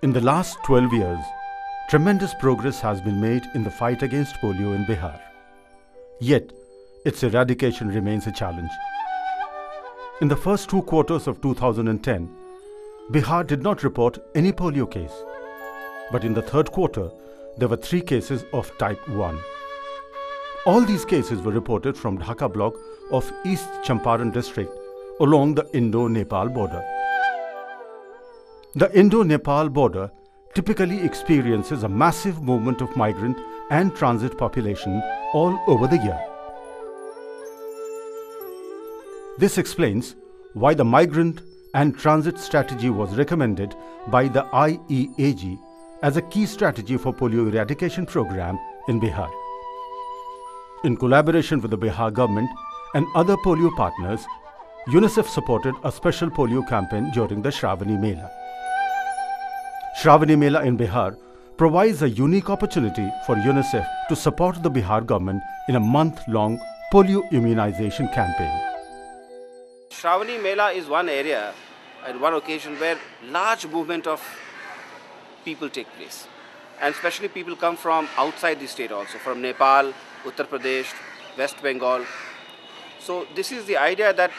In the last 12 years, tremendous progress has been made in the fight against polio in Bihar. Yet, its eradication remains a challenge. In the first 2 quarters of 2010, Bihar did not report any polio case. But in the third quarter, there were 3 cases of type 1. All these cases were reported from Dhaka block of East Champaran district along the Indo-Nepal border. The Indo-Nepal border typically experiences a massive movement of migrant and transit population all over the year. This explains why the migrant and transit strategy was recommended by the IEAG as a key strategy for polio eradication program in Bihar. In collaboration with the Bihar government and other polio partners, UNICEF supported a special polio campaign during the Shravani Mela. Shravani Mela in Bihar provides a unique opportunity for UNICEF to support the Bihar government in a month-long polio immunization campaign. Shravani Mela is one area and one occasion where large movement of people take place. And especially people come from outside the state also, from Nepal, Uttar Pradesh, West Bengal. So this is the idea that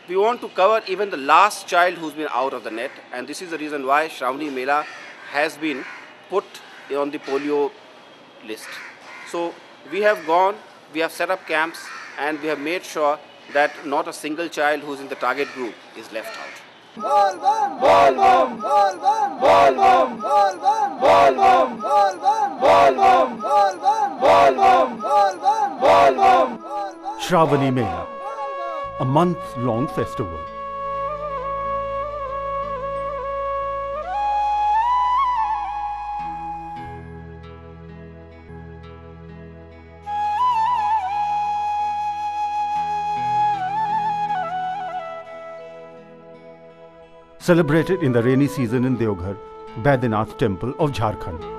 we want to cover even the last child who's been out of the net, and this is the reason why Shravani Mela has been put on the polio list. So we have set up camps, and we have made sure that not a single child who's in the target group is left out. Shravani Mela, a month-long festival. Celebrated in the rainy season in Deoghar, Baidyanath temple of Jharkhand.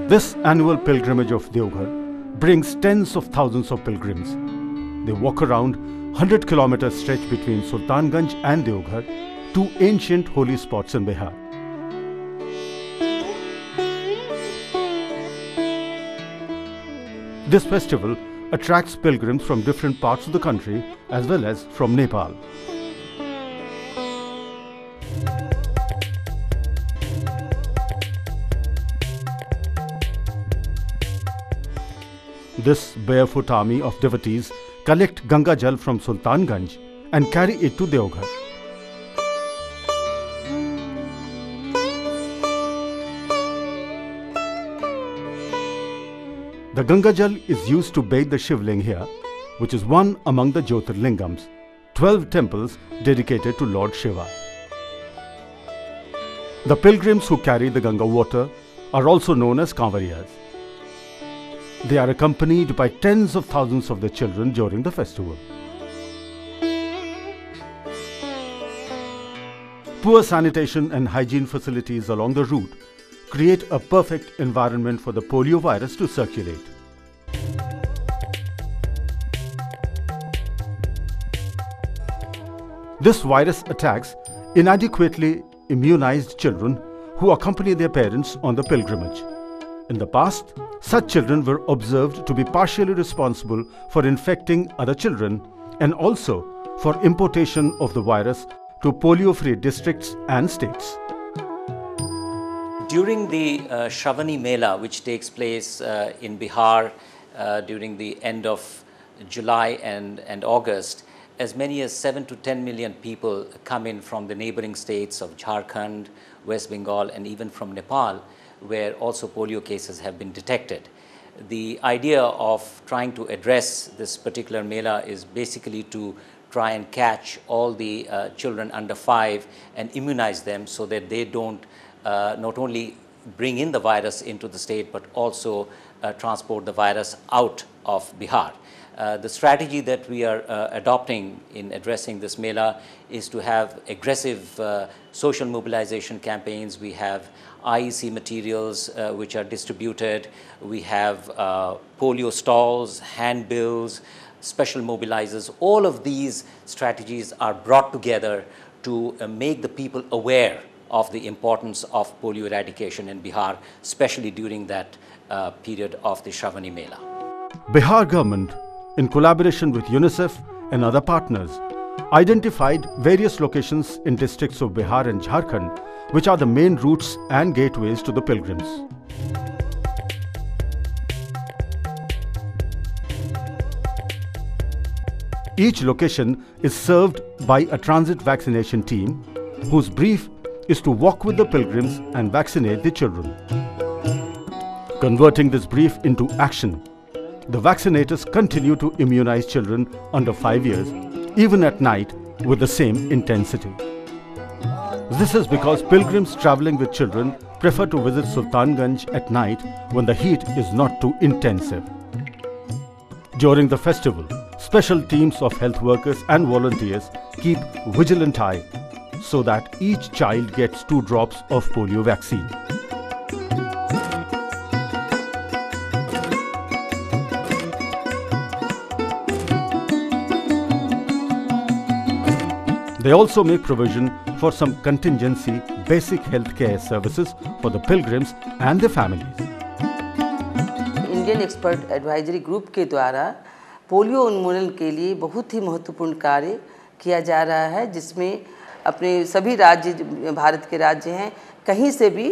This annual pilgrimage of Deoghar brings tens of thousands of pilgrims. They walk around 100-kilometer stretch between Sultanganj and Deoghar, 2 ancient holy spots in Bihar. This festival attracts pilgrims from different parts of the country as well as from Nepal. This barefoot army of devotees collect Ganga Jal from Sultanganj and carry it to Deoghar. The Ganga Jal is used to bathe the Shivling here, which is one among the Jyotirlingams, 12 temples dedicated to Lord Shiva. The pilgrims who carry the Ganga water are also known as Kanvariyas. They are accompanied by tens of thousands of the children during the festival. Poor sanitation and hygiene facilities along the route create a perfect environment for the polio virus to circulate. This virus attacks inadequately immunized children who accompany their parents on the pilgrimage. In the past, such children were observed to be partially responsible for infecting other children and also for importation of the virus to polio-free districts and states. During the Shravani Mela, which takes place in Bihar during the end of July and August, as many as 7 to 10 million people come in from the neighboring states of Jharkhand, West Bengal, and even from Nepal, where also polio cases have been detected. The idea of trying to address this particular Mela is basically to try and catch all the children under 5 and immunize them so that they don't not only bring in the virus into the state but also transport the virus out of Bihar. The strategy that we are adopting in addressing this Mela is to have aggressive social mobilization campaigns. We have IEC materials which are distributed. We have polio stalls, handbills, special mobilizers. All of these strategies are brought together to make the people aware of the importance of polio eradication in Bihar, especially during that period of the Shravani Mela. Bihar government, in collaboration with UNICEF and other partners, identified various locations in districts of Bihar and Jharkhand, which are the main routes and gateways to the pilgrims. Each location is served by a transit vaccination team whose brief is to walk with the pilgrims and vaccinate the children. Converting this brief into action, the vaccinators continue to immunize children under 5 years, even at night, with the same intensity. This is because pilgrims traveling with children prefer to visit Sultanganj at night when the heat is not too intensive. During the festival, special teams of health workers and volunteers keep vigilant eye so that each child gets 2 drops of polio vaccine. They also make provision for some contingency basic health care services for the pilgrims and their families. Indian expert advisory group के द्वारा polio उन्मूलन के लिए बहुत ही महत्वपूर्ण कार्य किया जा रहा है, जिसमें अपने सभी राज्य, भारत के राज्य हैं, कहीं से भी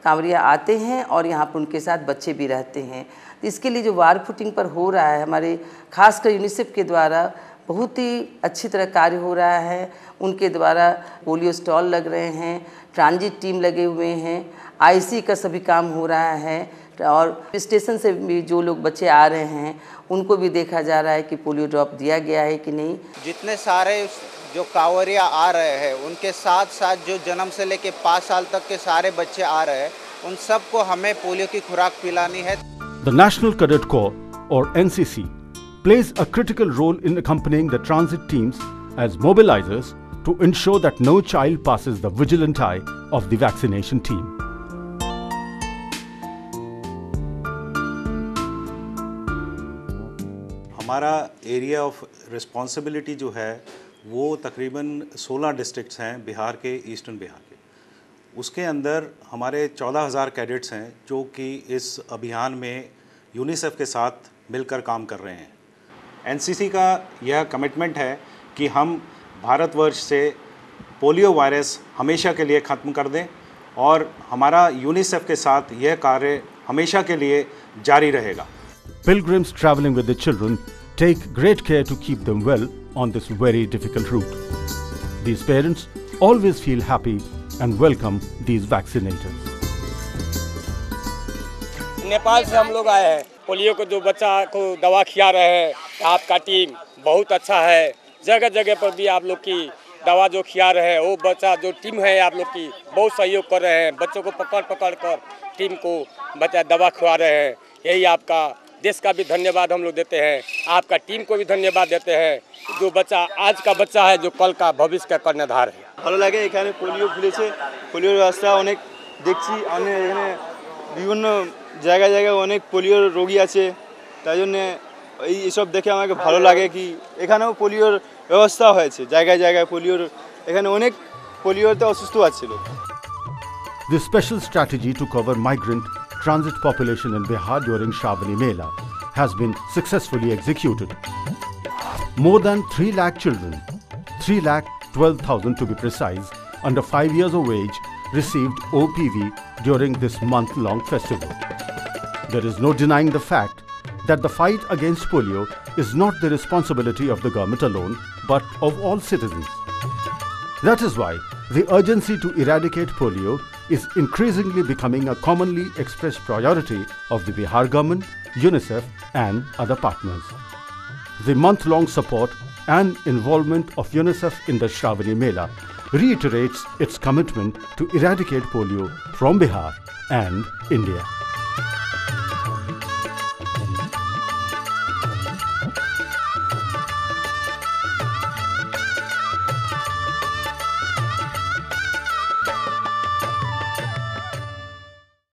कांवरिया आते हैं और यहाँ पर उनके साथ बच्चे भी रहते हैं। इसके लिए जो वार फुटिंग पर हो रहा है, हमारे खासकर यूनिसेफ के द्वारा बहुत ही अच्छी तरह कार्य हो रहा है। उनके द्वारा पोलियो स्टॉल लग रहे हैं, ट्रांजिट टीम लगे हुए हैं, आईसी का सभी काम हो रहा है और स्टेशन से भी जो लोग बच्चे आ रहे हैं उनको भी देखा जा रहा है कि पोलियो ड्रॉप दिया गया है कि नहीं। जितने सारे जो कांवरिया आ रहे हैं उनके साथ साथ जो जन्म से लेके 5 साल तक के सारे बच्चे आ रहे हैं, उन सबको हमें पोलियो की खुराक पिलानी है। The National Cadet Corps, or NCC, plays a critical role in accompanying the transit teams as mobilizers to ensure that no child passes the vigilant eye of the vaccination team. हमारा area of responsibility जो है वो तकरीबन 16 districts हैं बिहार के, eastern Bihar के। उसके अंदर हमारे 14,000 कैडेट्स हैं जो कि इस अभियान में यूनिसेफ के साथ मिलकर काम कर रहे हैं। एनसीसी का यह कमिटमेंट है कि हम भारतवर्ष से पोलियो वायरस हमेशा के लिए ख़त्म कर दें और हमारा यूनिसेफ के साथ यह कार्य हमेशा के लिए जारी रहेगा। Pilgrims traveling with their children take great care to keep them well on this very difficult route. These parents always feel happy and welcome these vaccinators. Nepal से हम लोग आए हैं, पोलियो को जो बच्चा को दवा खिला रहे हैं, आपका टीम बहुत अच्छा है। जगह जगह पर भी आप लोग की दवा जो खिला रहे हैं, वो बच्चा जो टीम है आप लोग की बहुत सहयोग कर रहे हैं। बच्चों को पकड़ पकड़ कर टीम को बच्चा दवा खिला रहे हैं। यही आपका देश का भी धन्यवाद हम लोग देते हैं, आपका टीम को भी धन्यवाद देते हैं। जो बच्चा आज का बच्चा है जो कल का भविष्य का कर्णधार है। ভালো লাগে এখানে পোলিও খুলেছে, পোলিওর ব্যবস্থা অনেক দেখছি। অনেক এখানে বিভিন্ন জায়গায় জায়গায় অনেক পোলিওর রোগী আছে, তাই জন্য এইসব দেখে আমাকে ভালো লাগে কি এখানেও পোলিওর ব্যবস্থা হয়েছে। জায়গায় জায়গায় পোলিওর, এখানে অনেক পোলিওতে অসুস্থ আছে লোক। This special strategy to cover migrant transit population in Bihar during Shravani Mela has been successfully executed. More than 3 lakh children, 3,12,000 to be precise, under 5 years of age received OPV during this month-long festival. There is no denying the fact that the fight against polio is not the responsibility of the government alone, but of all citizens. That is why the urgency to eradicate polio is increasingly becoming a commonly expressed priority of the Bihar government, UNICEF and other partners. The month-long support and involvement of UNICEF in the Shravani Mela reiterates its commitment to eradicate polio from Bihar and India.